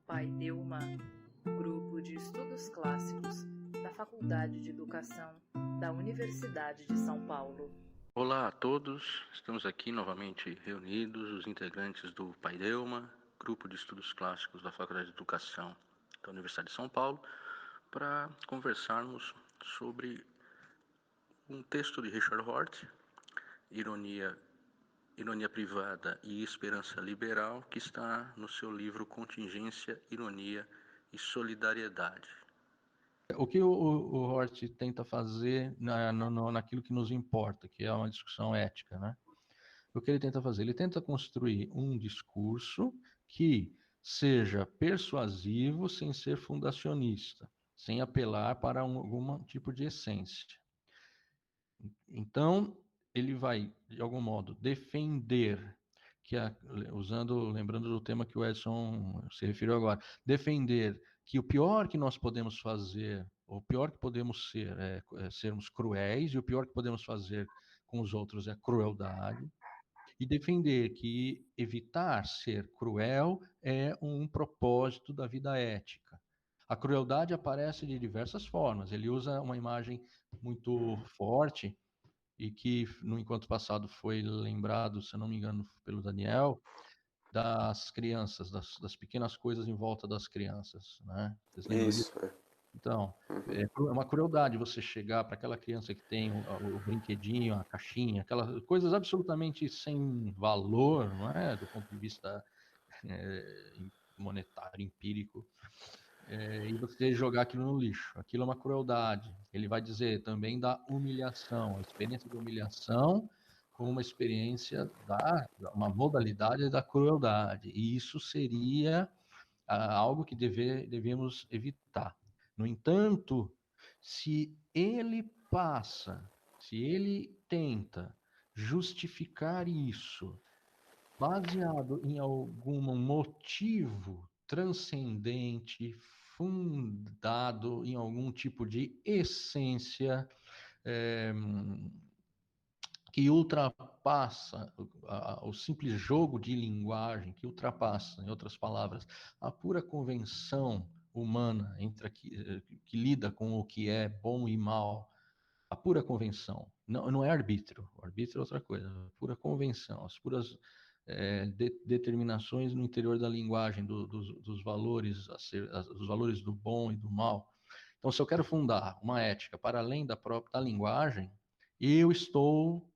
Paideuma, grupo de estudos clássicos da Faculdade de Educação da Universidade de São Paulo. Olá a todos, estamos aqui novamente reunidos, os integrantes do Paideuma, grupo de estudos clássicos da Faculdade de Educação da Universidade de São Paulo, para conversarmos sobre um texto de Richard Hort, Ironia Privada e Esperança Liberal, que está no seu livro Contingência, Ironia e Solidariedade. O que o Hort tenta fazer naquilo que nos importa, que é uma discussão ética, né? O que ele tenta fazer? Ele tenta construir um discurso que seja persuasivo sem ser fundacionista, sem apelar para algum tipo de essência. Então, ele vai, de algum modo, defender, lembrando do tema que o Edson se referiu agora, defender que o pior que nós podemos fazer, o pior que podemos ser, é sermos cruéis, e o pior que podemos fazer com os outros é a crueldade, e defender que evitar ser cruel é um propósito da vida ética. A crueldade aparece de diversas formas. Ele usa uma imagem muito forte e que no encontro passado foi lembrado, se não me engano, pelo Daniel, das crianças, das pequenas coisas em volta das crianças, né? Vocês lembram disso? Então, é uma crueldade você chegar para aquela criança que tem o brinquedinho, a caixinha, aquelas coisas absolutamente sem valor, não é? Do ponto de vista monetário, empírico, e você jogar aquilo no lixo. Aquilo é uma crueldade. Ele vai dizer também da humilhação, a experiência de humilhação como uma experiência uma modalidade da crueldade. E isso seria algo que devemos evitar. No entanto, se ele tenta justificar isso baseado em algum motivo transcendente, fundado em algum tipo de essência que ultrapassa o simples jogo de linguagem, que ultrapassa, em outras palavras, a pura convenção humana que lida com o que é bom e mal, a pura convenção, não é arbítrio, o arbítrio é outra coisa, a pura convenção, as puras determinações no interior da linguagem, dos valores, dos valores do bom e do mal. Então, se eu quero fundar uma ética para além da linguagem, eu estou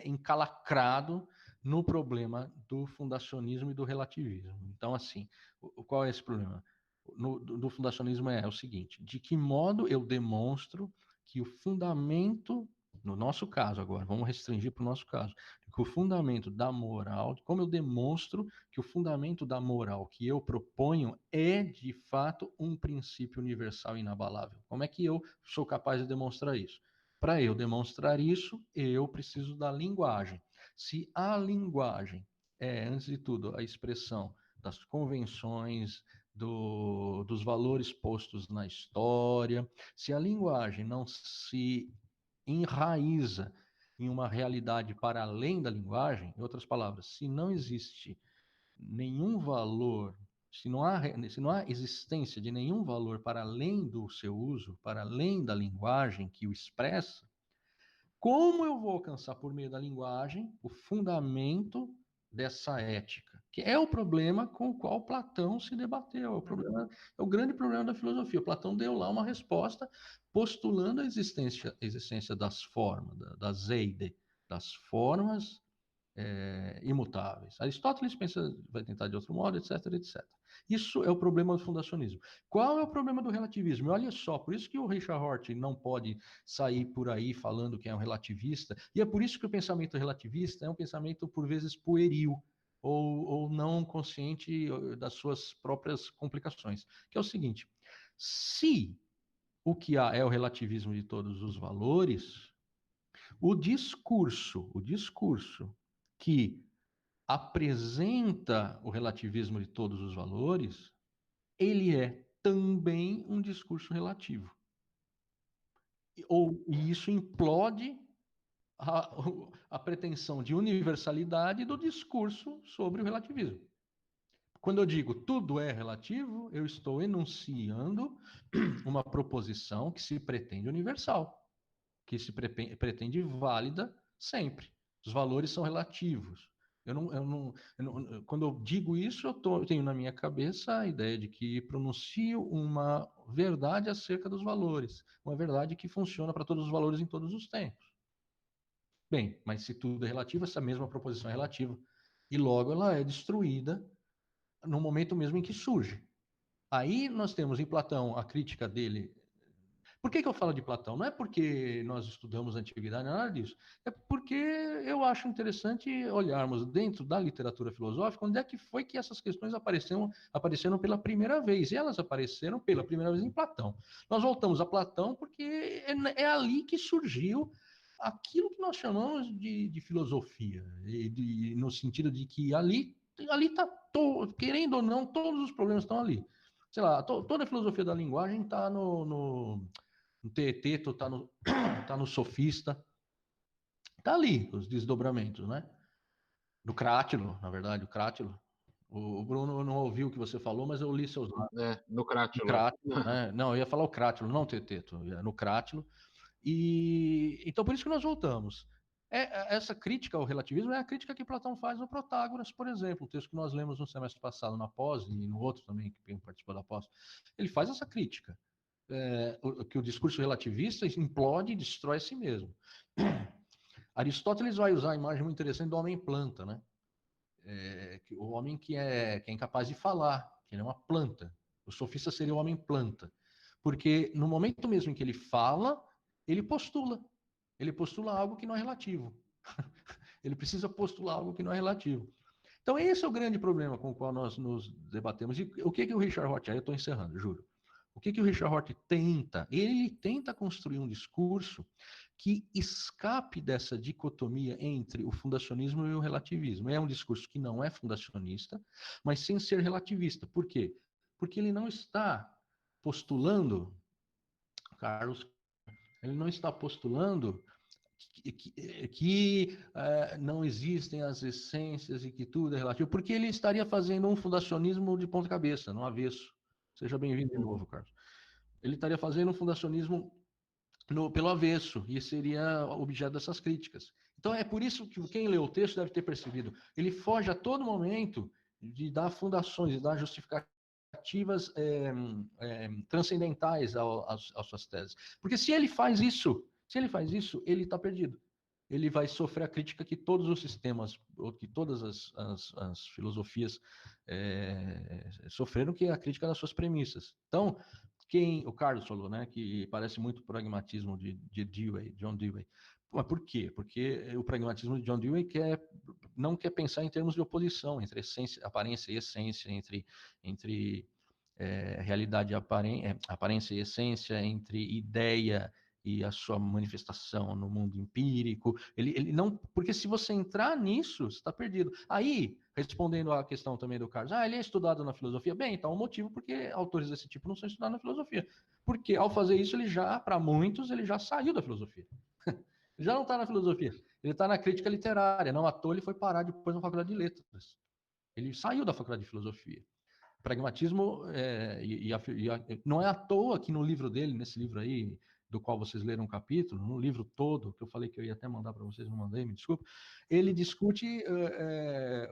encalacrado no problema do fundacionismo e do relativismo. Então, assim, qual é esse problema? Do fundacionismo é o seguinte: de que modo eu demonstro que o fundamento, no nosso caso agora, vamos restringir para o nosso caso, que o fundamento da moral, como eu demonstro que o fundamento da moral que eu proponho é, de fato, um princípio universal inabalável. Como é que eu sou capaz de demonstrar isso? Para eu demonstrar isso, eu preciso da linguagem. Se a linguagem é, antes de tudo, a expressão das convenções, dos valores postos na história, se a linguagem não se enraiza em uma realidade para além da linguagem, em outras palavras, se não existe nenhum valor, se não há existência de nenhum valor para além do seu uso, para além da linguagem que o expressa, como eu vou alcançar por meio da linguagem o fundamento dessa ética? Que é o problema com o qual Platão se debateu, é o grande problema da filosofia. Platão deu lá uma resposta postulando a existência das formas, das eide, das formas imutáveis. Aristóteles vai tentar de outro modo, etc, etc. Isso é o problema do fundacionismo. Qual é o problema do relativismo? E olha só, por isso que o Richard Hort não pode sair por aí falando que é um relativista, e é por isso que o pensamento relativista é um pensamento, por vezes, pueril, ou não consciente das suas próprias complicações. Que é o seguinte: se o que há é o relativismo de todos os valores, o discurso que apresenta o relativismo de todos os valores, ele é também um discurso relativo. E isso implode a pretensão de universalidade do discurso sobre o relativismo. Quando eu digo tudo é relativo, eu estou enunciando uma proposição que se pretende universal, que se pretende válida sempre. Os valores são relativos. Quando eu digo isso, eu tenho na minha cabeça a ideia de que pronuncio uma verdade acerca dos valores, uma verdade que funciona para todos os valores em todos os tempos. Bem, mas se tudo é relativo, essa mesma proposição é relativa. E logo ela é destruída no momento mesmo em que surge. Aí nós temos em Platão a crítica dele. Por que eu falo de Platão? Não é porque nós estudamos a antiguidade, nada disso. É porque eu acho interessante olharmos dentro da literatura filosófica onde é que foi que essas questões apareceram pela primeira vez. E elas apareceram pela primeira vez em Platão. Nós voltamos a Platão porque é ali que surgiu aquilo que nós chamamos de filosofia, no sentido de que ali está, querendo ou não, todos os problemas estão ali. Sei lá, toda a filosofia da linguagem está no Teeteto, tá no Sofista, tá ali os desdobramentos, né? No Crátilo, na verdade, o Crátilo. O Bruno não ouviu o que você falou, mas eu li seus lábios. No No Crátilo. Crátilo, né? Não, eu ia falar o Crátilo, não o Teeteto, no Crátilo. E então por isso que nós voltamos. Essa crítica ao relativismo é a crítica que Platão faz no Protágoras, por exemplo, o texto que nós lemos no semestre passado na pós e no outro também que participou da pós. Ele faz essa crítica. Que o discurso relativista implode e destrói a si mesmo. Aristóteles vai usar a imagem muito interessante do homem-planta, né? O homem que é incapaz de falar, que ele é uma planta. O sofista seria o homem-planta. Porque no momento mesmo em que ele fala, ele postula. Ele postula algo que não é relativo. Ele precisa postular algo que não é relativo. Então, esse é o grande problema com o qual nós nos debatemos. E o que o Richard Roth, aí eu estou encerrando, juro. O que o Richard Roth tenta? Ele tenta construir um discurso que escape dessa dicotomia entre o fundacionismo e o relativismo. É um discurso que não é fundacionista, mas sem ser relativista. Por quê? Porque ele não está postulando, Carlos, ele não está postulando que não existem as essências e que tudo é relativo, porque ele estaria fazendo um fundacionismo de ponta cabeça, no avesso. Seja bem-vindo de novo, Carlos. Ele estaria fazendo um fundacionismo pelo avesso, e seria objeto dessas críticas. Então é por isso que quem lê o texto deve ter percebido. Ele foge a todo momento de dar fundações, de dar justificativas transcendentais às suas teses. Porque se ele faz isso, ele está perdido. Ele vai sofrer a crítica que todos os sistemas, ou que todas as filosofias sofreram, que é a crítica das suas premissas. Então, o Carlos falou, né, que parece muito o pragmatismo de Dewey, John Dewey. Mas por quê? Porque o pragmatismo de John Dewey não quer pensar em termos de oposição entre aparência e essência, entre realidade e aparência e essência, entre ideia e a sua manifestação no mundo empírico. Ele não, porque se você entrar nisso, você está perdido. Aí, respondendo à questão também do Carlos, ele é estudado na filosofia. Bem, então o motivo porque autores desse tipo não são estudados na filosofia. Porque ao fazer isso, para muitos, ele já saiu da filosofia. Ele já não está na filosofia. Ele está na crítica literária. Não à toa ele foi parar depois na faculdade de letras. Ele saiu da faculdade de filosofia. Pragmatismo, não é à toa que no livro dele, nesse livro aí, do qual vocês leram um capítulo, no livro todo, que eu falei que eu ia até mandar para vocês, não mandei, me desculpe, ele discute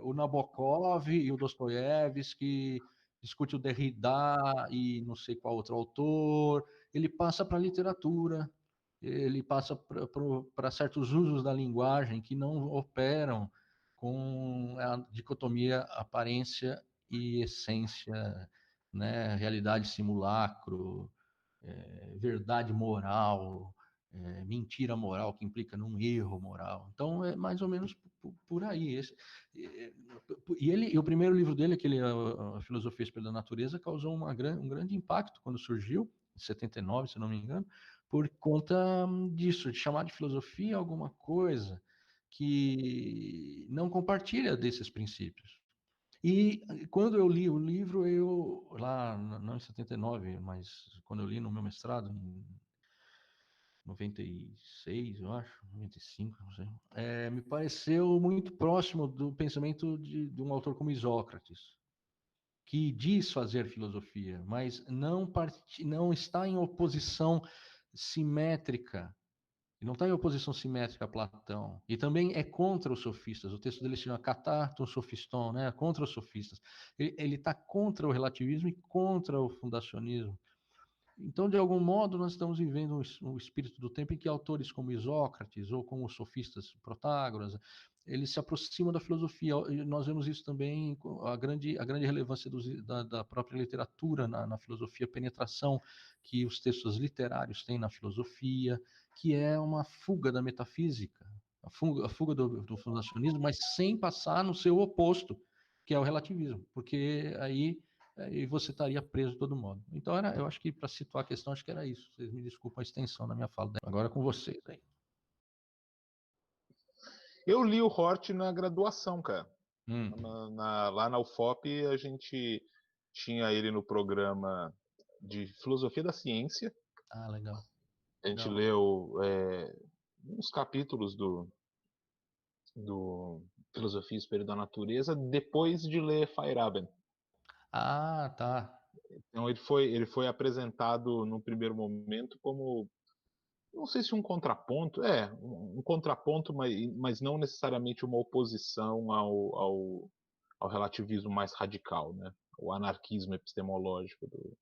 o Nabokov e o Dostoiévski, discute o Derrida e não sei qual outro autor, ele passa para a literatura, ele passa para certos usos da linguagem que não operam com a dicotomia aparência e essência, né? Realidade simulacro, verdade moral, mentira moral que implica num erro moral. Então é mais ou menos por aí. E o primeiro livro dele, aquele a Filosofia a Espelho da Natureza, causou um grande impacto quando surgiu, em 79, se não me engano, por conta disso, de chamar de filosofia alguma coisa que não compartilha desses princípios. E quando eu li o livro, lá, não em 79, mas quando eu li no meu mestrado, em 96, eu acho, 95, não sei, me pareceu muito próximo do pensamento de um autor como Isócrates. que diz fazer filosofia, mas não está em oposição simétrica. E não está em oposição simétrica a Platão. E também é contra os sofistas. O texto dele se chama Catarton Sophiston, né? Contra os sofistas. Ele está contra o relativismo e contra o fundacionismo. Então, de algum modo, nós estamos vivendo um espírito do tempo em que autores como Isócrates ou como os sofistas Protágoras, eles se aproximam da filosofia. E nós vemos isso também, a grande relevância da própria literatura na filosofia, a penetração que os textos literários têm na filosofia, que é uma fuga da metafísica, a fuga do fundacionismo, mas sem passar no seu oposto, que é o relativismo, porque aí e você estaria preso de todo modo. Então, eu acho que para situar a questão, acho que era isso. Vocês me desculpem a extensão da minha fala. Agora é com vocês aí. Eu li o Hort na graduação, cara. Hum. Lá na UFOP, a gente tinha ele no programa de Filosofia da Ciência. Ah, legal. A gente leu uns capítulos do Filosofia e Espelho da Natureza depois de ler Feyerabend. Ah, tá. Então ele foi apresentado no primeiro momento como, não sei se um contraponto, um contraponto, mas não necessariamente uma oposição ao relativismo mais radical, né? O anarquismo epistemológico do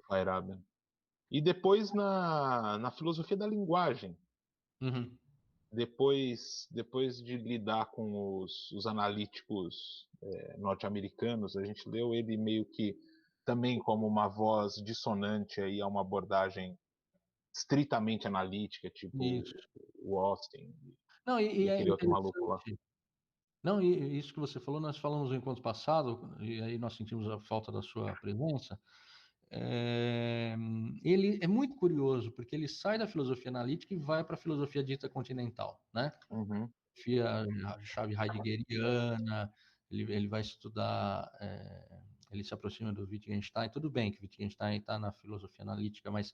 Feyerabend. E depois na filosofia da linguagem, uhum. depois de lidar com os analíticos norte-americanos, a gente leu ele meio que também como uma voz dissonante aí a uma abordagem estritamente analítica, tipo Isso. o Austin Não, e é aquele outro maluco lá. Não, e isso que você falou, nós falamos no encontro passado, e aí nós sentimos a falta da sua presença. Ele é muito curioso, porque ele sai da filosofia analítica e vai para a filosofia dita continental, né? Uhum. A chave heideggeriana, ele vai estudar, ele se aproxima do Wittgenstein, tudo bem que Wittgenstein está na filosofia analítica, mas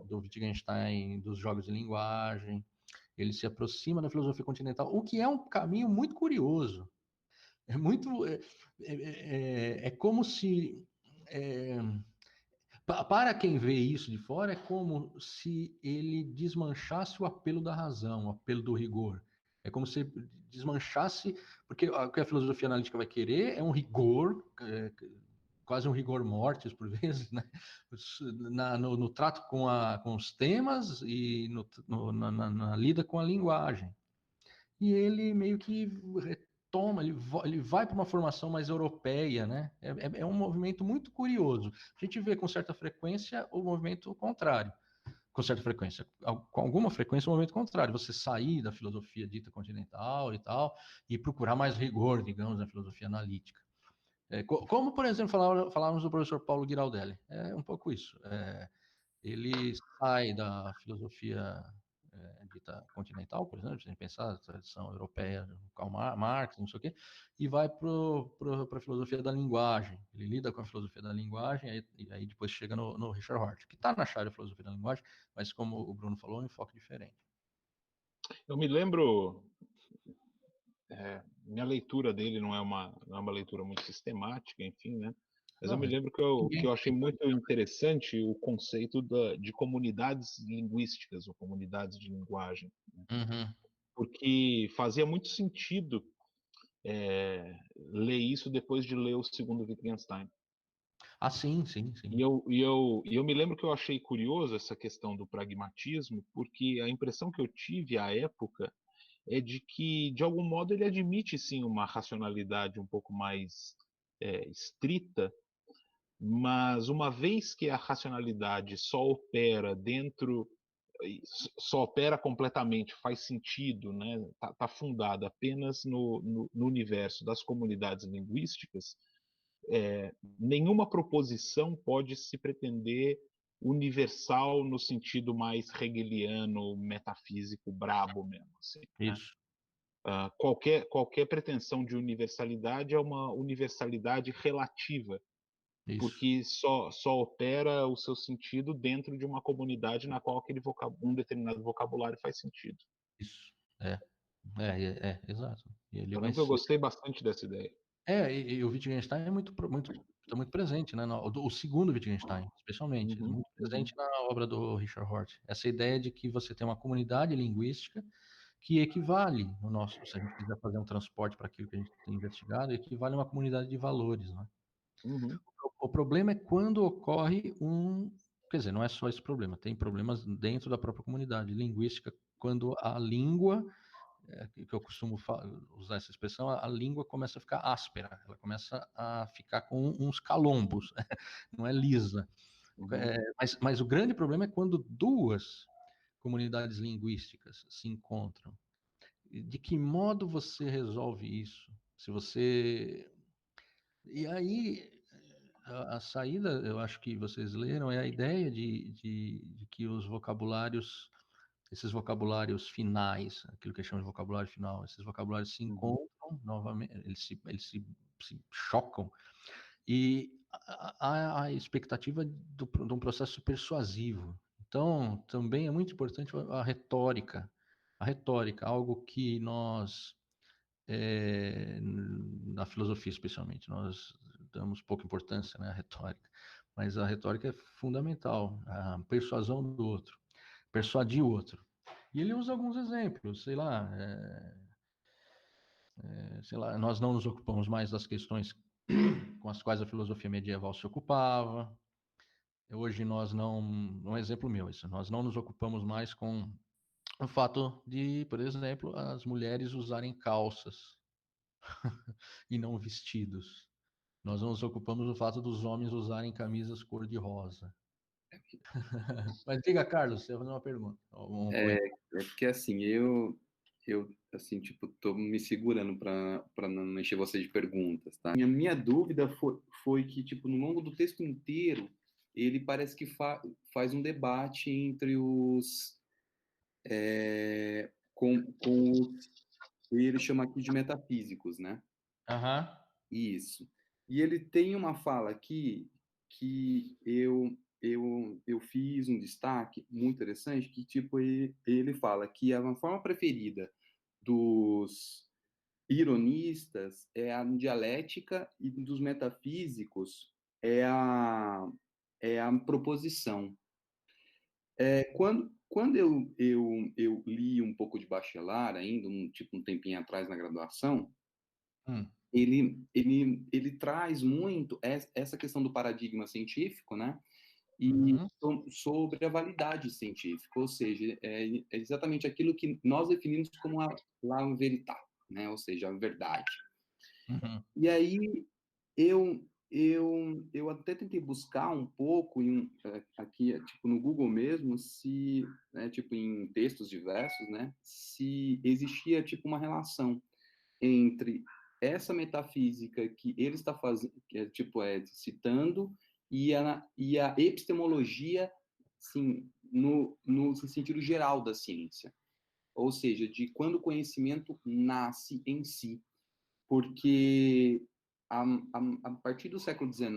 do Wittgenstein dos jogos de linguagem, ele se aproxima da filosofia continental, o que é um caminho muito curioso. É muito, é como se para quem vê isso de fora, é como se ele desmanchasse o apelo da razão, o apelo do rigor. É como se desmanchasse, porque o que a filosofia analítica vai querer é um rigor, quase um rigor mortis por vezes, né? No trato com os temas e na lida com a linguagem. E ele meio que retoma, ele vai para uma formação mais europeia, né? É um movimento muito curioso. A gente vê com certa frequência o movimento contrário. Com certa frequência, com alguma frequência, o movimento contrário. Você sair da filosofia dita continental e tal, e procurar mais rigor, digamos, na filosofia analítica. Como, por exemplo, falávamos do professor Paulo Giraldelli. É um pouco isso. Ele sai da filosofia dita continental, por exemplo, se a gente pensar na tradição europeia, Karl Marx, não sei o quê, e vai para a filosofia da linguagem. Ele lida com a filosofia da linguagem, e aí depois chega no Richard Hort, que está na chave da filosofia da linguagem, mas como o Bruno falou, um enfoque diferente. Eu me lembro, minha leitura dele não é uma leitura muito sistemática, enfim, né? Mas eu me lembro que eu achei muito interessante o conceito de comunidades linguísticas, ou comunidades de linguagem. Né? Uhum. Porque fazia muito sentido ler isso depois de ler o segundo Wittgenstein. Ah, sim. E eu me lembro que eu achei curioso essa questão do pragmatismo, porque a impressão que eu tive à época é de que, de algum modo, ele admite sim uma racionalidade um pouco mais estrita, mas uma vez que a racionalidade só opera completamente, faz sentido, né? Tá fundada apenas no universo das comunidades linguísticas, nenhuma proposição pode se pretender universal no sentido mais hegeliano, metafísico, brabo mesmo. Assim, né? Isso. Qualquer pretensão de universalidade é uma universalidade relativa, Isso. porque só opera o seu sentido dentro de uma comunidade na qual um determinado vocabulário faz sentido. Isso. Exato. E ele Eu vai lembro que eu ser... gostei bastante dessa ideia. E o Wittgenstein está muito presente, né? O segundo Wittgenstein, especialmente, ele é muito presente na obra do Richard Hort. Essa ideia de que você tem uma comunidade linguística que equivale, se a gente quiser fazer um transporte para aquilo que a gente tem investigado, equivale a uma comunidade de valores, né? Uhum. O problema é quando ocorre quer dizer, não é só esse problema, tem problemas dentro da própria comunidade linguística, quando a língua, que eu costumo usar essa expressão, a língua começa a ficar áspera, ela começa a ficar com uns calombos, não é lisa. Mas o grande problema é quando duas comunidades linguísticas se encontram. De que modo você resolve isso? Se você. E aí, a saída, eu acho que vocês leram, é a ideia de que os vocabulários, esses vocabulários finais, aquilo que a gente chama de vocabulário final, esses vocabulários se encontram novamente, se chocam, e há a expectativa de um processo persuasivo. Então, também é muito importante a retórica. A retórica, algo que nós, na filosofia especialmente, nós damos pouca importância, né, à retórica, mas a retórica é fundamental, a persuasão do outro, persuadir o outro. E ele usa alguns exemplos, sei lá, nós não nos ocupamos mais das questões com as quais a filosofia medieval se ocupava. Hoje nós não, um exemplo meu isso, nós não nos ocupamos mais com o fato de, por exemplo, as mulheres usarem calças e não vestidos. Nós não nos ocupamos do fato dos homens usarem camisas cor-de-rosa. Mas diga, Carlos, você vai fazer uma pergunta. Um comentário. Porque assim, eu assim, tipo, tô me segurando para não encher você de perguntas, tá? Minha dúvida foi que, tipo, no longo do texto inteiro, ele parece que faz um debate entre com os, ele chama aqui de metafísicos, né? Aham. Isso. E ele tem uma fala aqui que eu fiz um destaque muito interessante, que tipo ele fala que a forma preferida dos ironistas é a dialética e dos metafísicos é a proposição. Quando eu li um pouco de Bachelard ainda, tipo um tempinho atrás na graduação, ele traz muito essa questão do paradigma científico, né? E sobre a validade científica, ou seja, é exatamente aquilo que nós definimos como la verità, né? Ou seja, a verdade. E aí eu até tentei buscar um pouco aqui, tipo no Google mesmo, se, né, tipo em textos diversos, né, se existia tipo uma relação entre essa metafísica que ele está fazendo, que é, tipo citando, e a epistemologia, sim, no sentido geral da ciência, ou seja, de quando o conhecimento nasce em si, porque a partir do século XIX,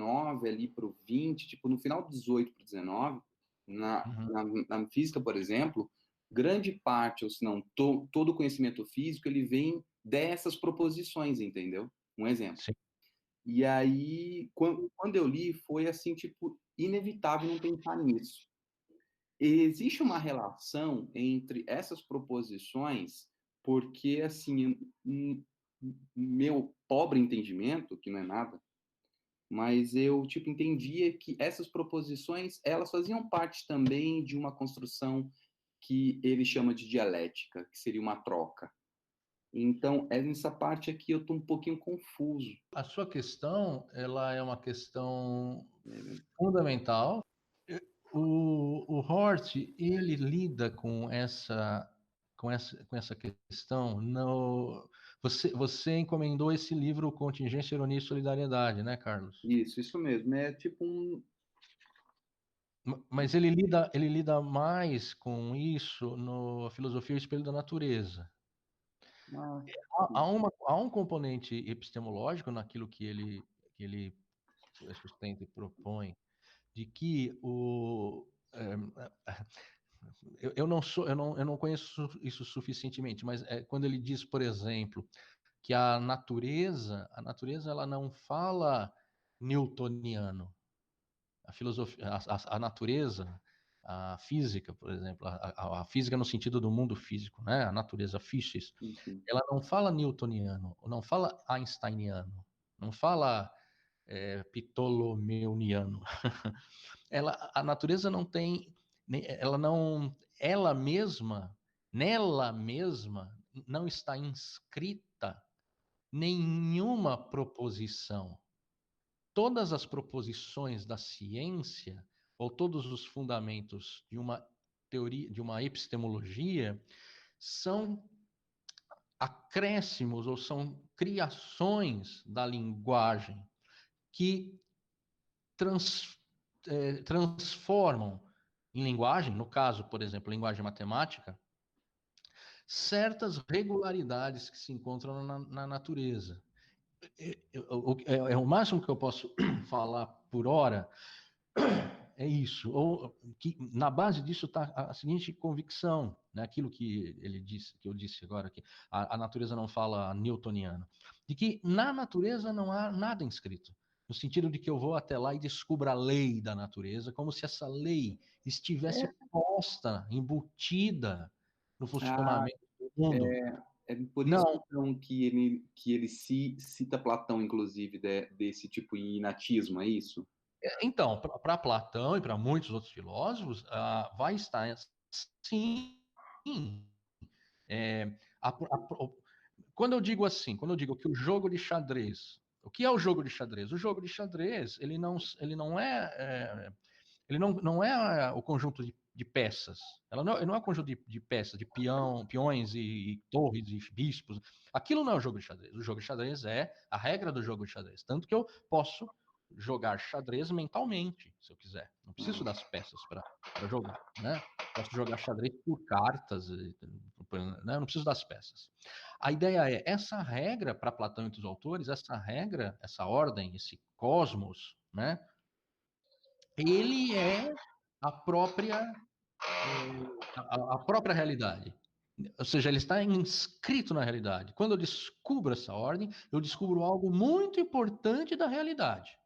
ali para o XX, tipo, no final do XVIII para o XIX, na física, por exemplo, grande parte, ou se não, todo o conhecimento físico, ele vem dessas proposições, entendeu? Um exemplo. Sim. E aí, quando eu li, foi assim, tipo, inevitável não pensar nisso. Existe uma relação entre essas proposições, porque, assim, meu pobre entendimento, que não é nada, mas eu tipo entendia que essas proposições, elas faziam parte também de uma construção que ele chama de dialética, que seria uma troca. Então, é nessa parte aqui eu estou um pouquinho confuso. A sua questão, ela é uma questão fundamental. O Hort, ele lida com essa questão. Você encomendou esse livro Contingência, Ironia e Solidariedade, né, Carlos? Isso mesmo. É tipo um... Mas ele lida mais com isso no Filosofia e o Espelho da Natureza. Há um componente epistemológico naquilo que ele sustenta e propõe, de que eu não conheço isso suficientemente, mas quando ele diz, por exemplo, que a natureza ela não fala newtoniano. A filosofia, a natureza, a física, por exemplo, a física no sentido do mundo físico, né? A natureza physis, ela não fala newtoniano, não fala einsteiniano, não fala ptolomeuniano. A natureza não tem, ela mesma, nela mesma, não está inscrita nenhuma proposição. Todas as proposições da ciência, ou todos os fundamentos de uma teoria, de uma epistemologia, são acréscimos ou são criações da linguagem que transformam em linguagem, no caso, por exemplo, linguagem matemática, certas regularidades que se encontram na natureza. É o máximo que eu posso falar por hora é isso. Ou que na base disso está a seguinte convicção, né? Aquilo que ele disse, que eu disse agora, que a natureza não fala newtoniano, de que na natureza não há nada inscrito, no sentido de que eu vou até lá e descubro a lei da natureza, como se essa lei estivesse posta, embutida no funcionamento do mundo. É por isso, então, que ele cita Platão, inclusive, desse tipo de inatismo, é isso? Então, para Platão e para muitos outros filósofos, vai estar sim. Quando eu digo assim, quando eu digo que o jogo de xadrez, o que é o jogo de xadrez? O jogo de xadrez, ele não é não é o conjunto de peças. Ele não é o conjunto de peças, de peões e torres e bispos. Aquilo não é o jogo de xadrez. O jogo de xadrez é a regra do jogo de xadrez. Tanto que eu posso jogar xadrez mentalmente, se eu quiser. Não preciso das peças para jogar, né? Posso jogar xadrez por cartas, né? Não preciso das peças. A ideia é, essa regra, para Platão e outros autores, essa regra, essa ordem, esse cosmos, né? Ele é a própria, a própria realidade. Ou seja, ele está inscrito na realidade. Quando eu descubro essa ordem, eu descubro algo muito importante da realidade.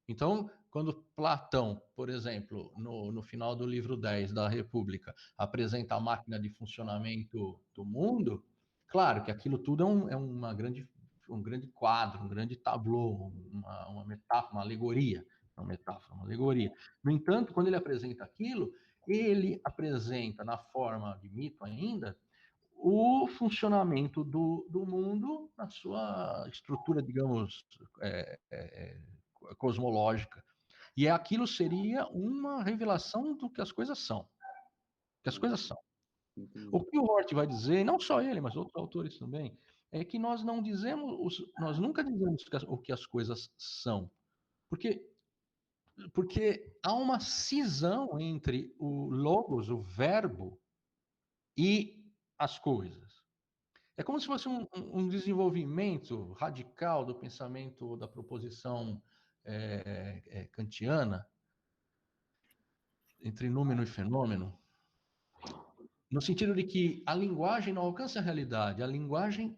Então, quando Platão, por exemplo, no final do livro 10 da República, apresenta a máquina de funcionamento do mundo, claro que aquilo tudo é um grande quadro, um grande tableau, uma metáfora, uma alegoria. Uma metáfora, uma alegoria. No entanto, quando ele apresenta aquilo, ele apresenta na forma de mito ainda o funcionamento do mundo na sua estrutura, digamos, cosmológica. E aquilo seria uma revelação do que as coisas são. Que as coisas são. O que o Hort vai dizer, não só ele, mas outros autores também, é que nós nunca dizemos o que as coisas são. Porque há uma cisão entre o logos, o verbo, e as coisas. É como se fosse um desenvolvimento radical do pensamento da proposição kantiana, entre número e fenômeno, no sentido de que a linguagem não alcança a realidade, a linguagem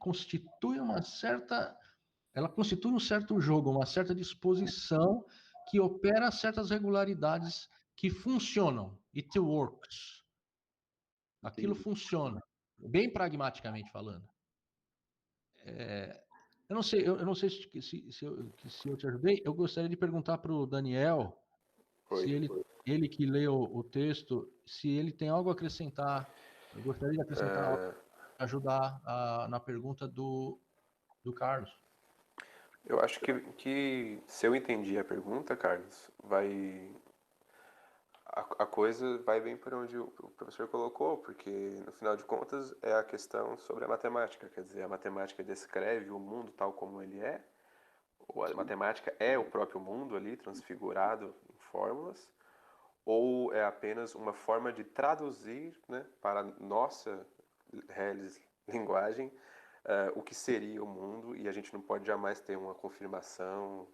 ela constitui um certo jogo, uma certa disposição que opera certas regularidades que funcionam. It works. Aquilo funciona, bem pragmaticamente falando. Eu não sei se eu te ajudei. Eu gostaria de perguntar para o Daniel, se ele que leu o texto, se ele tem algo a acrescentar. Eu gostaria de acrescentar algo, ajudar na pergunta do Carlos. Eu acho que se eu entendi a pergunta, Carlos, a coisa vai bem por onde o professor colocou, porque no final de contas é a questão sobre a matemática, quer dizer, a matemática descreve o mundo tal como ele é, ou a matemática é o próprio mundo ali, transfigurado em fórmulas, ou é apenas uma forma de traduzir, né, para a nossa linguagem o que seria o mundo, e a gente não pode jamais ter uma confirmação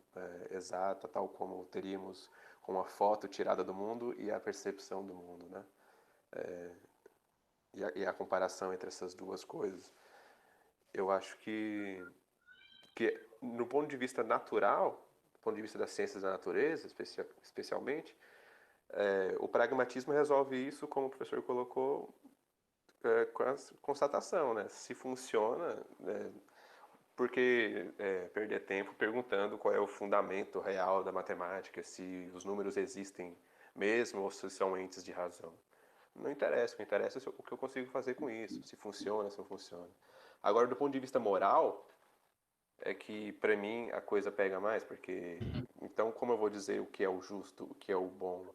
exata, tal como teríamos com uma foto tirada do mundo e a percepção do mundo, né? E a comparação entre essas duas coisas. eu acho que no ponto de vista natural, do ponto de vista das ciências da natureza, especialmente, o pragmatismo resolve isso, como o professor colocou, com a constatação, né? Se funciona, por que perder tempo perguntando qual é o fundamento real da matemática, se os números existem mesmo ou se são entes de razão? Não interessa, o que interessa é o que eu consigo fazer com isso, se funciona, se não funciona. Agora, do ponto de vista moral, é que para mim a coisa pega mais, porque então como eu vou dizer o que é o justo, o que é o bom,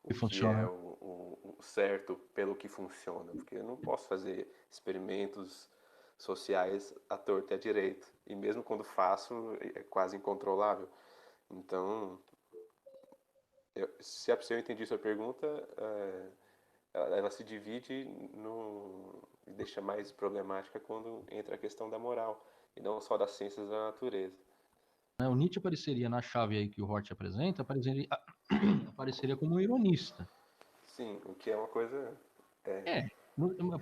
o que é o certo pelo que funciona? Porque eu não posso fazer experimentos sociais à torta e à direita, e mesmo quando faço é quase incontrolável. Então, se eu entendi sua pergunta, ela se divide e deixa mais problemática quando entra a questão da moral, e não só das ciências da natureza. O Nietzsche apareceria na chave aí que o Hort apresenta, apareceria como um ironista. Sim, o que é uma coisa...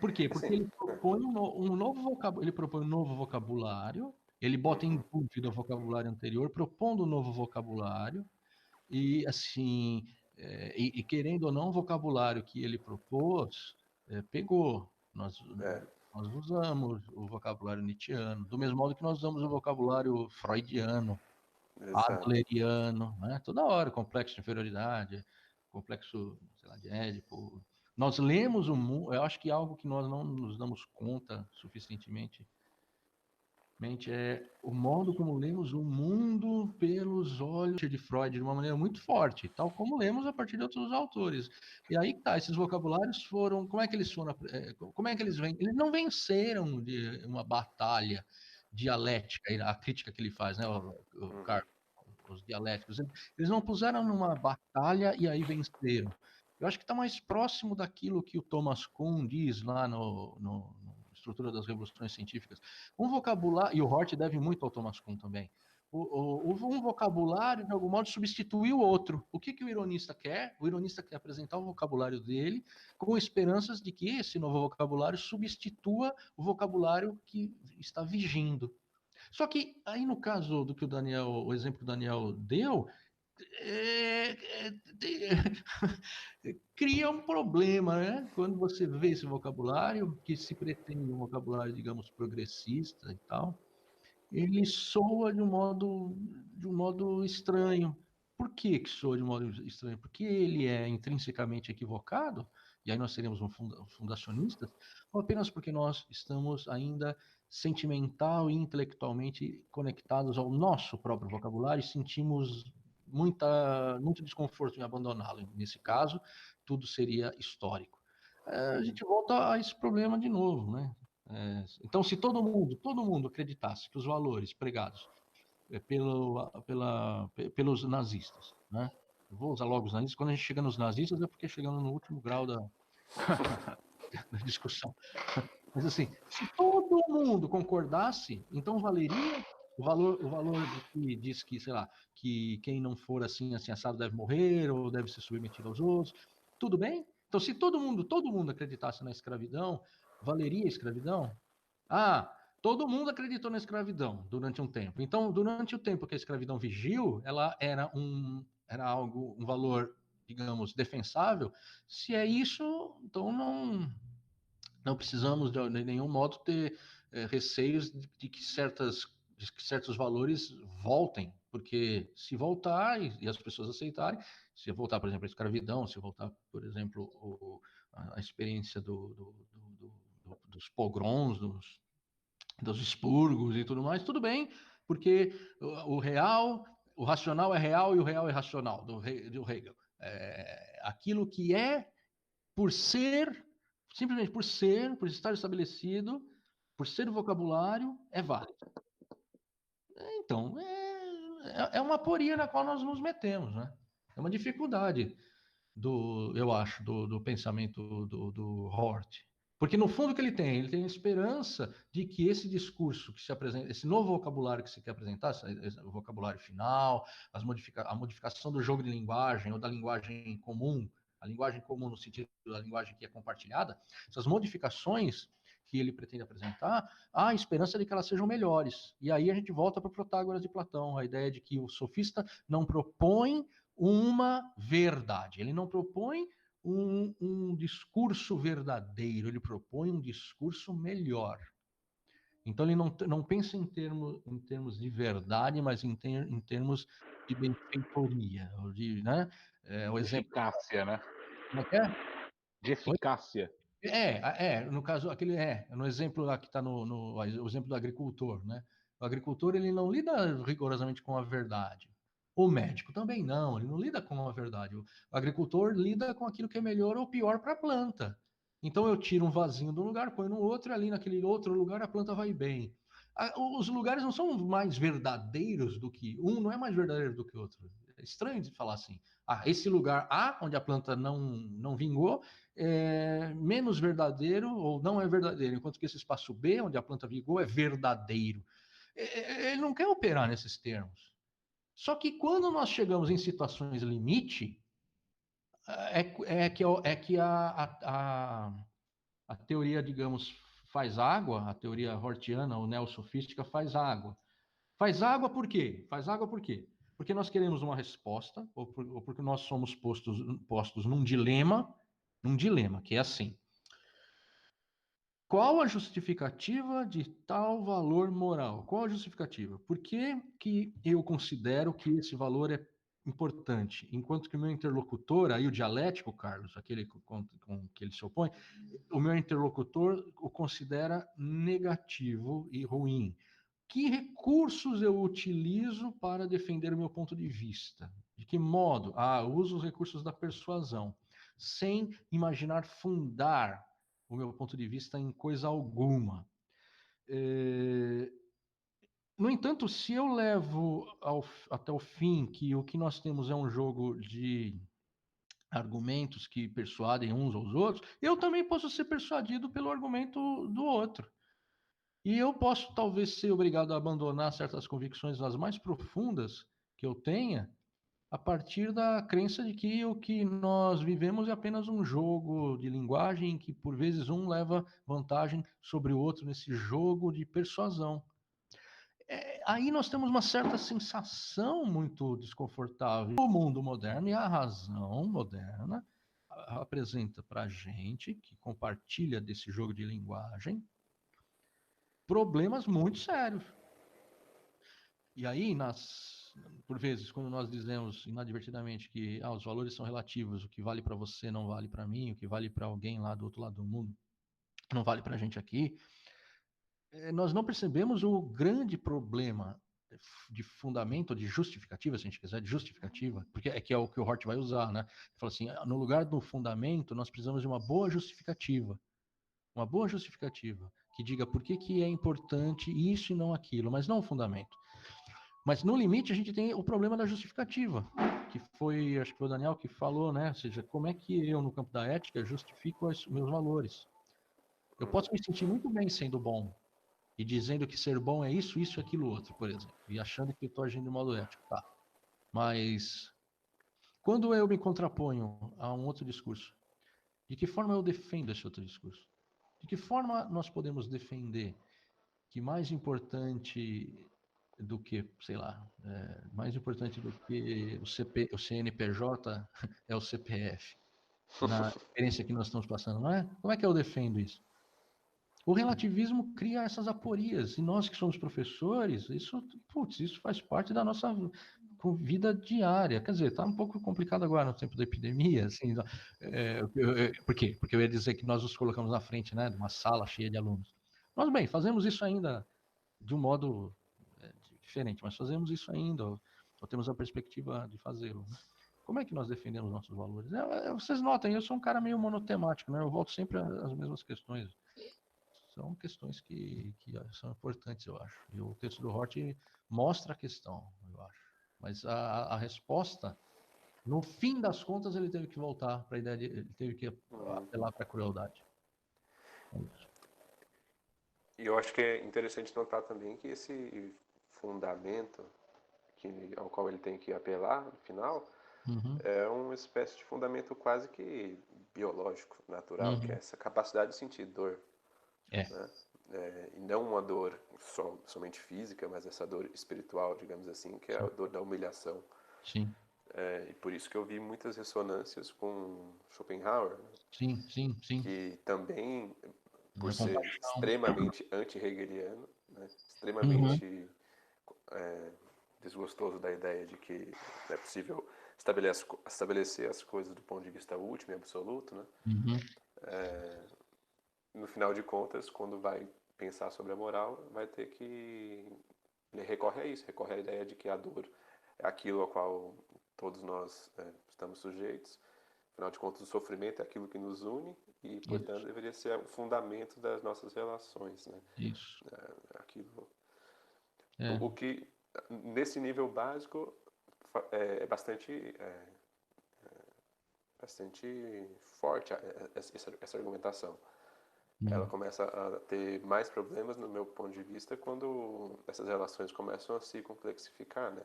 Por quê? Porque ele propõe um novo vocabulário, ele bota em dúvida o vocabulário anterior, propondo um novo vocabulário, e assim, e querendo ou não, o vocabulário que ele propôs pegou. Nós usamos o vocabulário nietzschiano, do mesmo modo que nós usamos o vocabulário freudiano, adleriano, né? Toda hora, complexo de inferioridade, complexo, sei lá, de Édipo. Nós lemos o mundo, eu acho que algo que nós não nos damos conta suficientemente é o modo como lemos o mundo pelos olhos de Freud, de uma maneira muito forte, tal como lemos a partir de outros autores. E aí tá, esses vocabulários foram, como é que eles foram, como é que eles vêm? Eles não venceram de uma batalha dialética, a crítica que ele faz, né, o Carlos, os dialéticos, eles não puseram numa batalha e aí venceram. Eu acho que está mais próximo daquilo que o Thomas Kuhn diz lá no Estrutura das Revoluções Científicas. Um vocabulário, e o Hort deve muito ao Thomas Kuhn também, um vocabulário, de algum modo, substitui o outro. O que o ironista quer? O ironista quer apresentar o vocabulário dele com esperanças de que esse novo vocabulário substitua o vocabulário que está vigindo. Só que aí no caso do que o exemplo que o Daniel deu, cria um problema, né? Quando você vê esse vocabulário, que se pretende um vocabulário, digamos, progressista e tal, ele soa de um modo estranho. Por que soa de um modo estranho? Porque ele é intrinsecamente equivocado, e aí nós seríamos fundacionistas, ou apenas porque nós estamos ainda sentimental e intelectualmente conectados ao nosso próprio vocabulário e sentimos muito desconforto em abandoná-lo. Nesse caso, tudo seria histórico. A gente volta a esse problema de novo, né? Então, se todo mundo acreditasse que os valores pregados pelos nazistas, né? Eu vou usar logo os nazistas. Quando a gente chega nos nazistas é porque chegamos no último grau da discussão. Mas assim, se todo mundo concordasse, então valeria o valor que diz que, sei lá, que quem não for assim assado deve morrer ou deve ser submetido aos outros. Tudo bem? Então, se todo mundo acreditasse na escravidão, valeria a escravidão? Todo mundo acreditou na escravidão durante um tempo. Então, durante o tempo que a escravidão vigiu, ela era um valor, digamos, defensável. Se é isso, então não precisamos de nenhum modo ter receios de que certos valores voltem, porque se voltar e as pessoas aceitarem, se voltar, por exemplo, a escravidão, se voltar, por exemplo, a experiência dos pogroms, dos expurgos e tudo mais, tudo bem, porque o racional é real e o real é racional, do Hegel. Aquilo que é, simplesmente por estar estabelecido, por ser vocabulário, é válido. Então, é uma aporia na qual nós nos metemos, né? É uma dificuldade, eu acho, do pensamento do Hort. Porque, no fundo, o que ele tem a esperança de que esse discurso que se apresenta, esse novo vocabulário que se quer apresentar, o vocabulário final, a modificação do jogo de linguagem ou da linguagem comum, a linguagem comum no sentido da linguagem que é compartilhada, essas modificações que ele pretende apresentar, há a esperança de que elas sejam melhores. E aí a gente volta para o Protágoras de Platão, a ideia de que o sofista não propõe uma verdade, ele não propõe um discurso verdadeiro, ele propõe um discurso melhor. Então ele não pensa em termos de verdade, mas em termos de benfeitoria, né? O exemplo. Eficácia, né? Como é que é? De eficácia. No caso, no exemplo lá que está no exemplo do agricultor, né? O agricultor, ele não lida rigorosamente com a verdade. O médico também não, ele não lida com a verdade. O agricultor lida com aquilo que é melhor ou pior para a planta. Então eu tiro um vasinho de um lugar, ponho no outro, e ali naquele outro lugar a planta vai bem. Os lugares não são mais verdadeiros do que um, não é mais verdadeiro do que o outro. É estranho de falar assim. Esse lugar A, onde a planta não vingou, é menos verdadeiro ou não é verdadeiro, enquanto que esse espaço B, onde a planta vingou, é verdadeiro. Ele não quer operar nesses termos. Só que quando nós chegamos em situações limite, é que a teoria, digamos, faz água, a teoria hortiana ou neosofística faz água. Faz água por quê? Faz água por quê? Porque nós queremos uma resposta, ou porque nós somos postos num dilema, que é assim. Qual a justificativa de tal valor moral? Qual a justificativa? Por que eu considero que esse valor é importante? Enquanto que o meu interlocutor, aí o dialético, Carlos, aquele com que ele se opõe, o meu interlocutor o considera negativo e ruim. Que recursos eu utilizo para defender o meu ponto de vista? De que modo? Eu uso os recursos da persuasão, sem imaginar fundar o meu ponto de vista em coisa alguma. No entanto, se eu levo até o fim que o que nós temos é um jogo de argumentos que persuadem uns aos outros, eu também posso ser persuadido pelo argumento do outro. E eu posso talvez ser obrigado a abandonar certas convicções as mais profundas que eu tenha, a partir da crença de que o que nós vivemos é apenas um jogo de linguagem que, por vezes, um leva vantagem sobre o outro nesse jogo de persuasão. Aí nós temos uma certa sensação muito desconfortável. O mundo moderno e a razão moderna apresenta para a gente, que compartilha desse jogo de linguagem, problemas muito sérios. E aí, por vezes, quando nós dizemos inadvertidamente que os valores são relativos, o que vale para você não vale para mim, o que vale para alguém lá do outro lado do mundo não vale para a gente aqui, nós não percebemos o grande problema de fundamento, de justificativa, se a gente quiser, de justificativa, porque é o que o Hort vai usar, né? Ele fala assim, no lugar do fundamento, nós precisamos de uma boa justificativa, que diga por que é importante isso e não aquilo, mas não o fundamento. Mas no limite a gente tem o problema da justificativa, que foi, acho que foi o Daniel que falou, né? Ou seja, como é que eu, no campo da ética, justifico os meus valores? Eu posso me sentir muito bem sendo bom, e dizendo que ser bom é isso, isso e aquilo outro, por exemplo, e achando que eu estou agindo de modo ético, tá? Mas quando eu me contraponho a um outro discurso, de que forma eu defendo esse outro discurso? De que forma nós podemos defender que mais importante do que, sei lá, mais importante do que o CNPJ é o CPF, na experiência que nós estamos passando, não é? Como é que eu defendo isso? O relativismo cria essas aporias, e nós que somos professores, isso faz parte da nossa vida diária. Quer dizer, está um pouco complicado agora no tempo da epidemia, assim, por quê? Porque eu ia dizer que nós nos colocamos na frente, né, de uma sala cheia de alunos. Nós, bem, fazemos isso ainda de um modo diferente, mas fazemos isso ainda, ou temos a perspectiva de fazê-lo, né? Como é que nós defendemos nossos valores? Vocês notem, eu sou um cara meio monotemático, né? Eu volto sempre às mesmas questões. São questões que são importantes, eu acho. E o texto do Hort mostra a questão, eu acho. Mas a resposta, no fim das contas, ele teve que voltar para a ideia ele teve que apelar para a crueldade. E eu acho que é interessante notar também que esse fundamento ao qual ele tem que apelar no final é uma espécie de fundamento quase que biológico, natural, que é essa capacidade de sentir dor. né? E não uma dor somente física, mas essa dor espiritual, digamos assim, que é a dor da humilhação. Sim. E por isso que eu vi muitas ressonâncias com Schopenhauer, né? Sim. Que também, por A ser compaixão. extremamente anti-hegeliano, né? Uhum. Extremamente desgostoso da ideia de que é possível estabelecer as coisas do ponto de vista último e absoluto, né? Uhum. No final de contas, quando vai pensar sobre a moral, vai ter que... Ele recorre a isso, recorre à ideia de que a dor é aquilo ao qual todos nós estamos sujeitos. Afinal de contas, o sofrimento é aquilo que nos une e, portanto, Isso. deveria ser o fundamento das nossas relações, né? Isso. Aquilo... É. O que, nesse nível básico, é bastante forte essa argumentação. Ela começa a ter mais problemas, no meu ponto de vista, quando essas relações começam a se complexificar, né?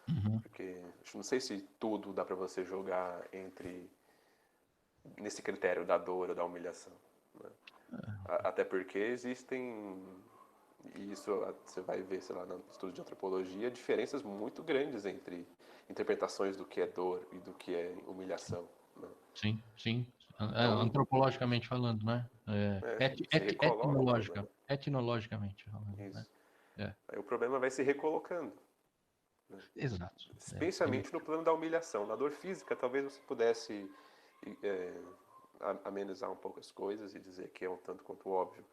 Uhum. Porque não sei se tudo dá para você jogar nesse critério da dor ou da humilhação, né? Até porque existem, e isso você vai ver, sei lá, no estudo de antropologia, diferenças muito grandes entre interpretações do que é dor e do que é humilhação, né? Sim. Então, Antropologicamente falando, né? se recoloca, Etimologicamente falando, né? isso. Aí o problema vai se recolocando, né? Exato. Especialmente no plano da humilhação. Na dor física, talvez você pudesse amenizar um pouco as coisas e dizer que é um tanto quanto óbvio.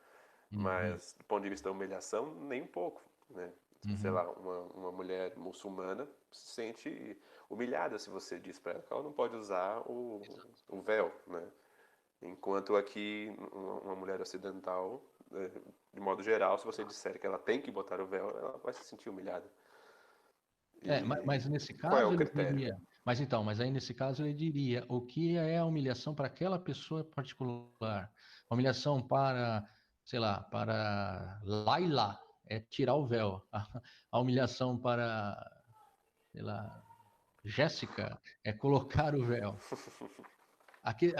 Mas, do ponto de vista da humilhação, nem um pouco, né? Sei lá, uma mulher muçulmana se sente humilhada se você diz para ela que ela não pode usar o véu, né? Enquanto aqui, uma mulher ocidental, de modo geral, se você disser que ela tem que botar o véu, ela vai se sentir humilhada. Mas nesse Qual é caso o ele critério? diria, mas aí nesse caso ele diria o que é a humilhação para aquela pessoa particular. A humilhação para, sei lá, para Laila é tirar o véu. A humilhação para, sei lá, Jéssica é colocar o véu. Aqui,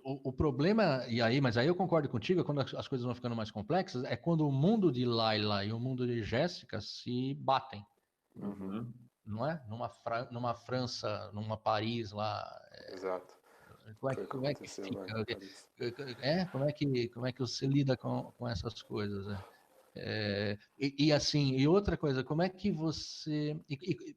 o problema, mas aí eu concordo contigo, é quando as coisas vão ficando mais complexas, é quando o mundo de Laila e o mundo de Jéssica se batem. Uhum. Não é? Numa França, numa Paris lá, Exato. Foi o que como é que aconteceu lá fica? em Paris. Como é que você lida com essas coisas? Assim, e outra coisa, como é que você...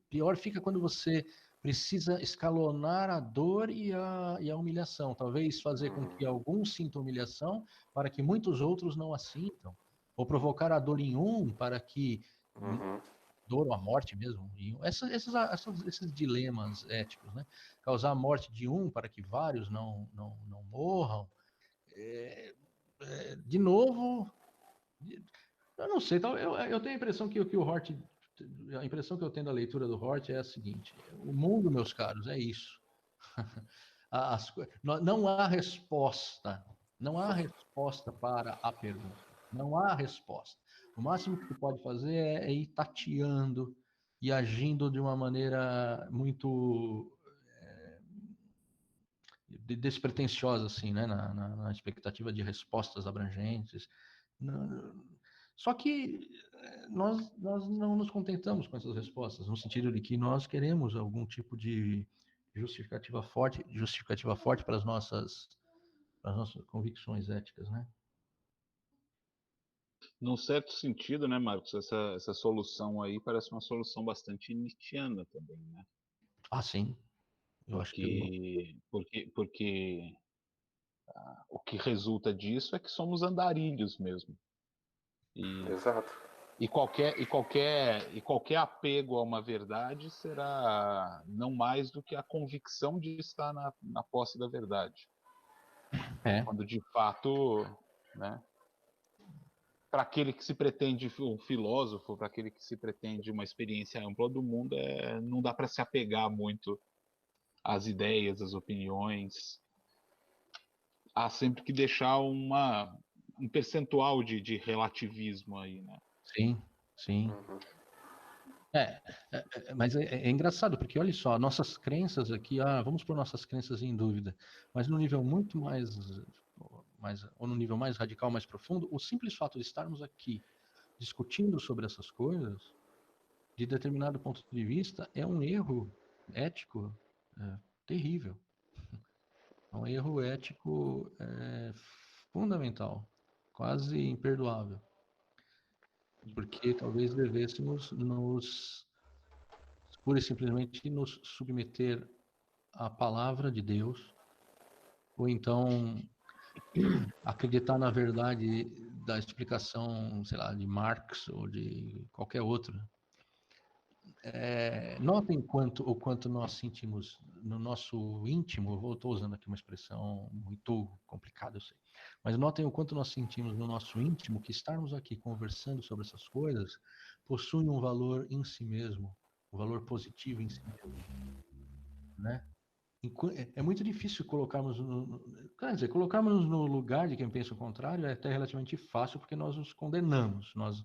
pior fica quando você precisa escalonar a dor e a humilhação. Talvez fazer com que alguns sintam humilhação para que muitos outros não a sintam. Ou provocar a dor em um para que... dor ou a morte mesmo. Esses dilemas éticos, né? Causar a morte de um para que vários não morram. De novo, eu não sei, eu tenho a impressão que o Hort, a impressão que eu tenho da leitura do Hort é a seguinte: o mundo, meus caros, é isso. Não há resposta, não há resposta para a pergunta, não há resposta. O máximo que tu pode fazer é ir tateando e agindo de uma maneira muito despretensiosa, assim, né? Na expectativa de respostas abrangentes. Só que nós não nos contentamos com essas respostas, no sentido de que nós queremos algum tipo de justificativa forte para as nossas convicções éticas, né? Num certo sentido, né, Marcos, essa solução aí parece uma solução bastante nietzschiana também, né? Ah, sim. Eu acho que Porque o que resulta disso é que somos andarilhos mesmo. Exato. E qualquer apego a uma verdade será não mais do que a convicção de estar na posse da verdade. Quando de fato, né, para aquele que se pretende um filósofo, para aquele que se pretende uma experiência ampla do mundo, não dá para se apegar muito às ideias, às opiniões. Há sempre que deixar um percentual de relativismo aí, né? Sim. Mas é engraçado, porque olha só, nossas crenças aqui, vamos pôr nossas crenças em dúvida, mas num nível muito mais ou no nível mais radical, mais profundo, o simples fato de estarmos aqui discutindo sobre essas coisas, de determinado ponto de vista, é um erro ético terrível. É um erro ético fundamental, quase imperdoável. Porque talvez devêssemos pura e simplesmente nos submeter à palavra de Deus, ou então acreditar na verdade da explicação, sei lá, de Marx ou de qualquer outro. Notem o quanto nós sentimos no nosso íntimo, estou usando aqui uma expressão muito complicada, eu sei, mas notem o quanto nós sentimos no nosso íntimo que estarmos aqui conversando sobre essas coisas possui um valor em si mesmo, um valor positivo em si mesmo, né? É muito difícil colocarmos no lugar de quem pensa o contrário é até relativamente fácil, porque nós nos condenamos. Nós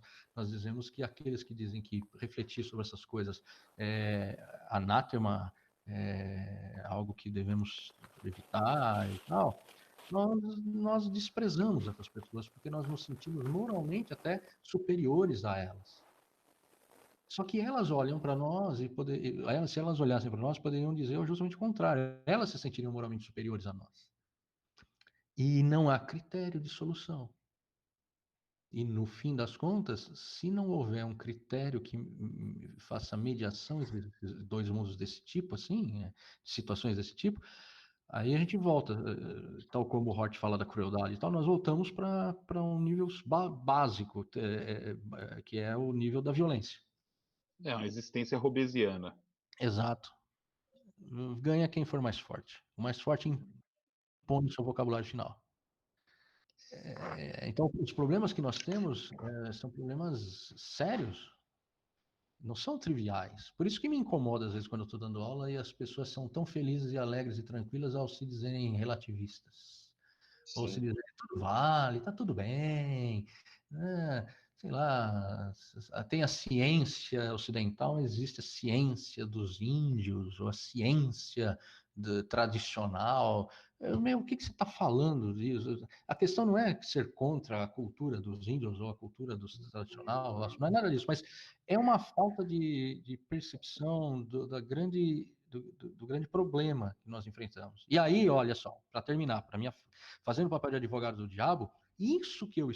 dizemos que aqueles que dizem que refletir sobre essas coisas é anátema, é algo que devemos evitar e tal. Nós desprezamos essas pessoas porque nós nos sentimos moralmente até superiores a elas. Só que elas olham para nós se elas olhassem para nós, poderiam dizer justamente o contrário. Elas se sentiriam moralmente superiores a nós. E não há critério de solução. E no fim das contas, se não houver um critério que faça mediação entre dois mundos desse tipo, assim, situações desse tipo, aí a gente volta, tal como o Hort fala da crueldade e tal, nós voltamos para um nível básico, que é o nível da violência. É uma existência robesiana. Exato. Ganha quem for mais forte. O mais forte impõe o seu vocabulário final. Então, os problemas que nós temos são problemas sérios, não são triviais. Por isso que me incomoda, às vezes, quando eu estou dando aula e as pessoas são tão felizes e alegres e tranquilas ao se dizerem relativistas. Sim. Ou se dizerem, tudo vale, está tudo bem, sei lá, tem a ciência ocidental, existe a ciência dos índios, ou a ciência tradicional. O que você está falando disso? A questão não é ser contra a cultura dos índios ou a cultura do tradicional, não é nada disso, mas é uma falta de percepção do grande problema que nós enfrentamos. E aí, olha só, para terminar, fazendo o papel de advogado do diabo, isso que eu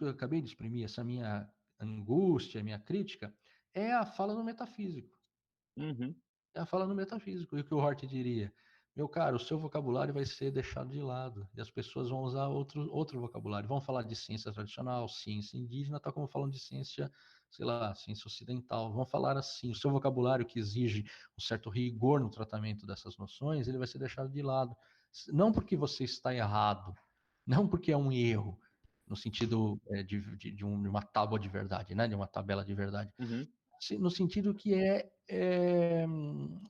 acabei de exprimir, essa minha angústia, minha crítica, é a fala do metafísico. Uhum. É a fala do metafísico. E o que o Hort diria? Meu caro, o seu vocabulário vai ser deixado de lado. E as pessoas vão usar outro vocabulário. Vão falar de ciência tradicional, ciência indígena, tal como falam de ciência, sei lá, ciência ocidental. Vão falar assim. O seu vocabulário, que exige um certo rigor no tratamento dessas noções, ele vai ser deixado de lado. Não porque você está errado, não porque é um erro, no sentido de uma tábua de verdade, né? De uma tabela de verdade. Uhum. No sentido que é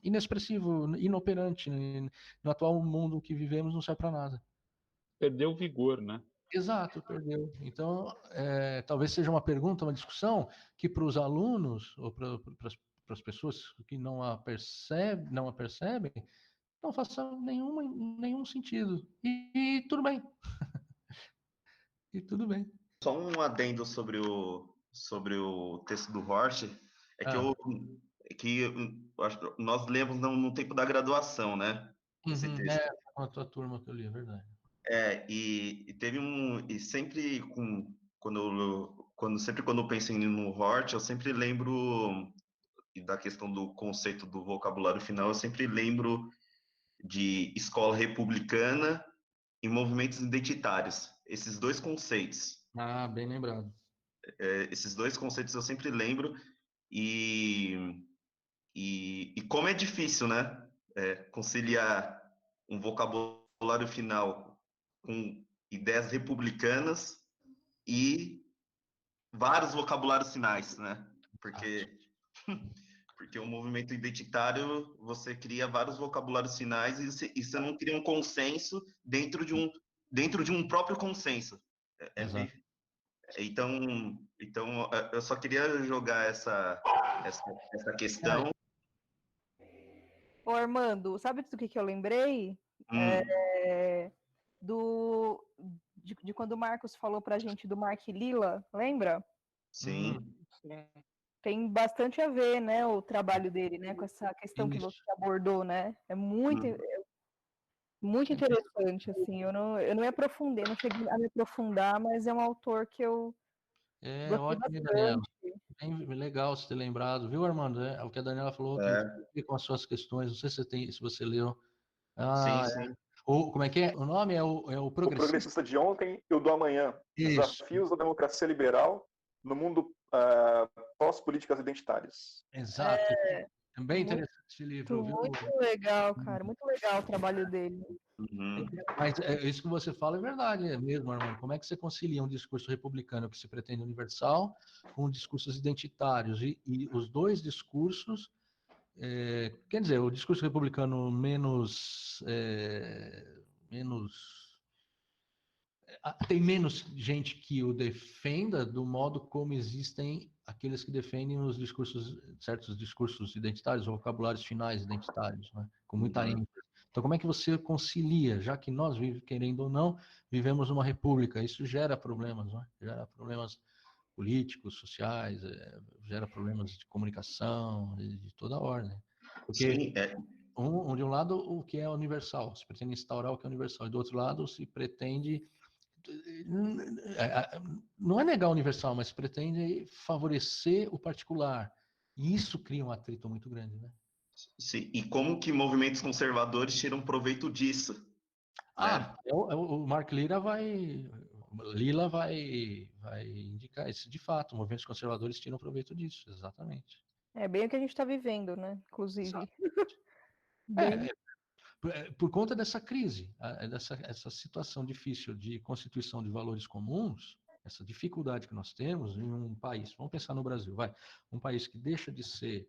inexpressivo, inoperante. No atual mundo que vivemos, não serve para nada. Perdeu o vigor, né? Exato, perdeu. Então, talvez seja uma pergunta, uma discussão que para os alunos ou para as pessoas que não a percebem, não faça nenhum sentido. E tudo bem. E tudo bem. Só um adendo sobre o texto do Hort, nós lemos no tempo da graduação, né? Esse texto. Com a tua turma que eu li, é verdade. E teve e sempre quando eu penso no Hort, eu sempre lembro da questão do conceito do vocabulário final, eu sempre lembro de escola republicana e movimentos identitários. Esses dois conceitos. Ah, bem lembrado. Esses dois conceitos eu sempre lembro e como é difícil, né? Conciliar um vocabulário final com ideias republicanas e vários vocabulários finais, né? Porque o movimento identitário, você cria vários vocabulários finais e você não cria um consenso dentro de um próprio consenso. Então, eu só queria jogar essa questão. Ô, Armando, sabe do que eu lembrei? do de quando o Marcos falou pra gente do Mark Lilla, lembra? Sim. Tem bastante a ver, né, o trabalho dele, né, com essa questão que você abordou, né? É muito interessante, assim. Eu não me aprofundei, não cheguei a me aprofundar, mas é um autor que eu gostei Ótimo, Daniela. bastante. Bem legal você ter lembrado, viu, Armando? O que a Daniela falou tem a ver com as suas questões. Não sei se você leu. Sim. Como é que é? O nome é o O Progressista. Progressista de Ontem e o do Amanhã. Isso. Desafios da democracia liberal no mundo pós-políticas identitárias. Exato. É bem interessante esse livro, viu? Muito legal, cara. Muito legal o trabalho dele. Mas isso que você fala é verdade, é mesmo, Armando. Como é que você concilia um discurso republicano que se pretende universal com discursos identitários? E os dois discursos, quer dizer, o discurso republicano tem menos gente que o defenda do modo como existem aqueles que defendem os discursos, certos discursos identitários, vocabulários finais identitários, né? Com muita ênfase. Então, como é que você concilia, já que nós, querendo ou não, vivemos numa república? Isso gera problemas, né? Gera problemas políticos, sociais, gera problemas de comunicação, de toda a ordem. Porque Sim, de um lado, o que é universal, se pretende instaurar o que é universal, e do outro lado, se pretende não é negar o universal, mas pretende favorecer o particular. E isso cria um atrito muito grande, né? Sim. E como que movimentos conservadores tiram proveito disso? Né? O Mark Lilla vai indicar isso. De fato, movimentos conservadores tiram proveito disso, exatamente. É bem o que a gente está vivendo, né? Inclusive. Por conta dessa crise, essa situação difícil de constituição de valores comuns, essa dificuldade que nós temos em um país, vamos pensar no Brasil, um país que deixa de ser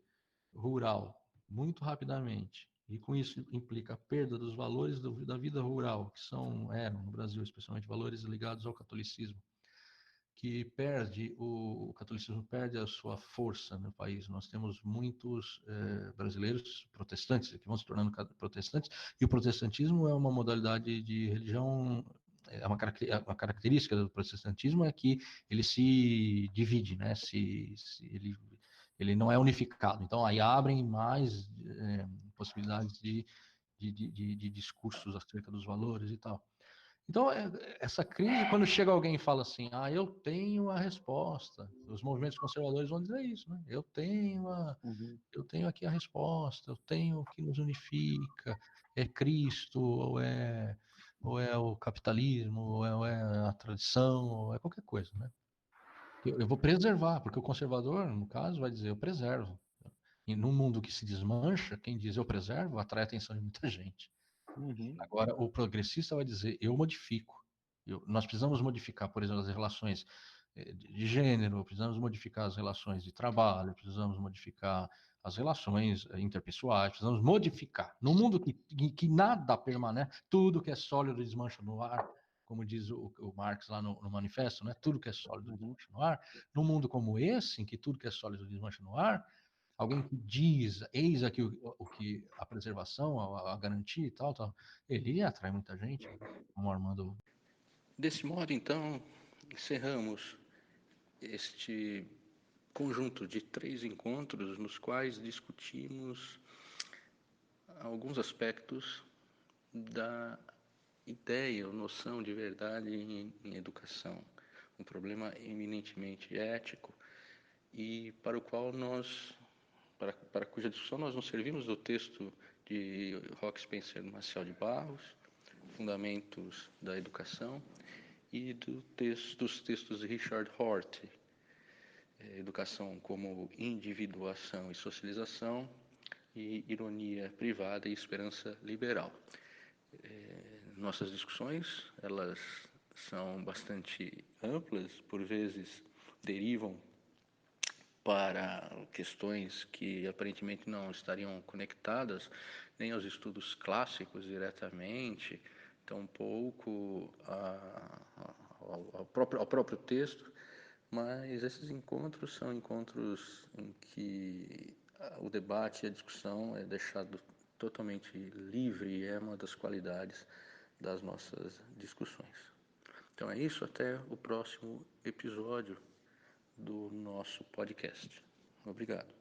rural muito rapidamente, e com isso implica a perda dos valores da vida rural, que eram no Brasil, especialmente valores ligados ao catolicismo, que o catolicismo perde a sua força no país. Nós temos muitos brasileiros protestantes que vão se tornando protestantes, e o protestantismo é uma modalidade de religião, uma característica do protestantismo é que ele se divide, né? Ele não é unificado. Então, aí abrem mais possibilidades de discursos acerca dos valores e tal. Então, essa crise, quando chega alguém e fala assim, eu tenho a resposta, os movimentos conservadores vão dizer isso, né? Eu tenho aqui a resposta, eu tenho o que nos unifica, é Cristo, ou é o capitalismo, ou é a tradição, ou é qualquer coisa, né? Eu vou preservar, porque o conservador, no caso, vai dizer, eu preservo. E num mundo que se desmancha, quem diz eu preservo, atrai a atenção de muita gente. Agora, o progressista vai dizer, eu modifico. Nós precisamos modificar, por exemplo, as relações de gênero, precisamos modificar as relações de trabalho, precisamos modificar as relações interpessoais, precisamos modificar. Num mundo que nada permanece, tudo que é sólido desmancha no ar, como diz o Marx lá no manifesto, né? Tudo que é sólido desmancha no ar. Num mundo como esse, em que tudo que é sólido desmancha no ar, alguém que diz, eis aqui o que a preservação, a garantia e tal, ele atrai muita gente, como o Armando. Desse modo, então, encerramos este conjunto de 3 encontros nos quais discutimos alguns aspectos da ideia ou noção de verdade em educação, um problema eminentemente ético e para o qual para cuja discussão nós nos servimos do texto de Roque Spencer Maciel de Barros, Fundamentos da Educação, e dos textos de Richard Horty, Educação como Individuação e Socialização, e Ironia Privada e Esperança Liberal. Nossas discussões, elas são bastante amplas, por vezes derivam para questões que aparentemente não estariam conectadas nem aos estudos clássicos diretamente, tampouco ao próprio texto, mas esses encontros são encontros em que o debate e a discussão é deixado totalmente livre, e é uma das qualidades das nossas discussões. Então é isso, até o próximo episódio do nosso podcast. Obrigado.